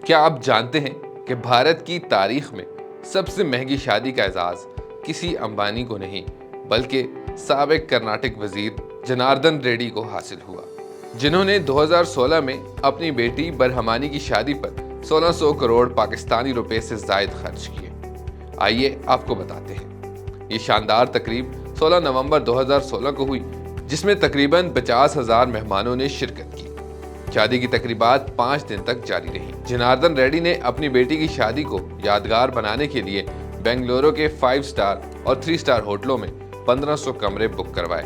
کیا آپ جانتے ہیں کہ بھارت کی تاریخ میں سب سے مہنگی شادی کا اعزاز کسی امبانی کو نہیں بلکہ سابق کرناٹک وزیر جناردن ریڈی کو حاصل ہوا، جنہوں نے 2016 میں اپنی بیٹی برہمانی کی شادی پر 1600 کروڑ پاکستانی روپے سے زائد خرچ کیے۔ آئیے آپ کو بتاتے ہیں۔ یہ شاندار تقریب 16 نومبر 2016 کو ہوئی، جس میں تقریباً 50,000 مہمانوں نے شرکت کی۔ شادی کی تقریبات 5 دن تک جاری رہیں۔ جناردن ریڈی نے اپنی بیٹی کی شادی کو یادگار بنانے کے لیے بنگلورو کے 5 سٹار اور 3 سٹار ہوٹلوں میں 1500 کمرے بک کروائے۔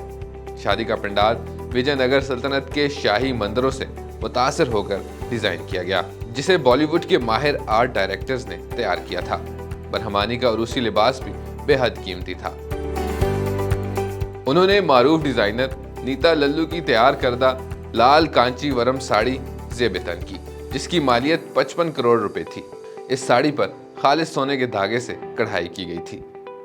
شادی کا پنڈال وجے نگر سلطنت کے شاہی مندروں سے متاثر ہو کر ڈیزائن کیا گیا، جسے بالی ووڈ کے ماہر آرٹ ڈائریکٹرز نے تیار کیا تھا۔ برہمانی کا عروسی لباس بھی بے حد قیمتی تھا۔ انہوں نے معروف ڈیزائنر نیتا للو کی تیار کردہ لال کانچی ورم ساڑی زیب تن کی، جس کی مالیت 55 کروڑ روپے تھی۔ اس ساڑی پر خالص سونے کے دھاگے سے کڑھائی کی گئی تھی،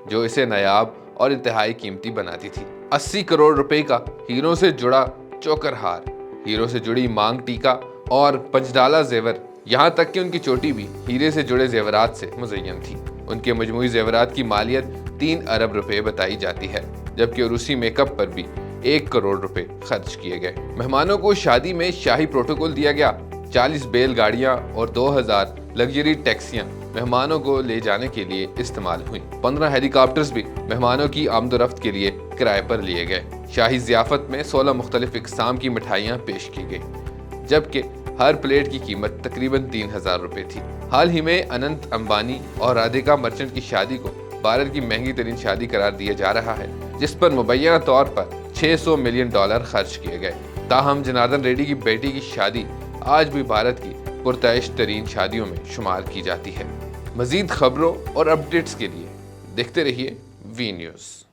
جو اسے نایاب اور انتہائی قیمتی بناتی تھی۔ 80 کروڑ روپے کا ہیروں سے جڑا چوکر ہار، ہیروں سے جڑی مانگ ٹیکا اور پنجڈالا زیور، یہاں تک کہ ان کی چوٹی بھی ہیرے سے جڑے زیورات سے مزین تھی۔ ان کے مجموعی زیورات کی مالیت 3 ارب روپے بتائی جاتی ہے، جبکہ عروسی میک اپ پر بھی 1 کروڑ روپے خرچ کیے گئے۔ مہمانوں کو شادی میں شاہی پروٹوکول دیا گیا۔ 40 بیل گاڑیاں اور 2000 لگژری ٹیکسیاں مہمانوں کو لے جانے کے لیے استعمال ہوئیں۔ 15 ہیلی کاپٹرز بھی مہمانوں کی آمد و رفت کے لیے کرائے پر لیے گئے۔ شاہی ضیافت میں 16 مختلف اقسام کی مٹھائیاں پیش کی گئیں، جبکہ ہر پلیٹ کی قیمت تقریباً 3000 روپے تھی۔ حال ہی میں اننت امبانی اور رادھیکا مرچنٹ کی شادی کو بھارت کی مہنگی ترین شادی قرار دیا جا رہا ہے، جس پر مبینہ طور پر $600 ملین خرچ کیے گئے۔ تاہم جناردن ریڈی کی بیٹی کی شادی آج بھی بھارت کی پرتعش ترین شادیوں میں شمار کی جاتی ہے۔ مزید خبروں اور اپڈیٹس کے لیے دیکھتے رہیے وی نیوز۔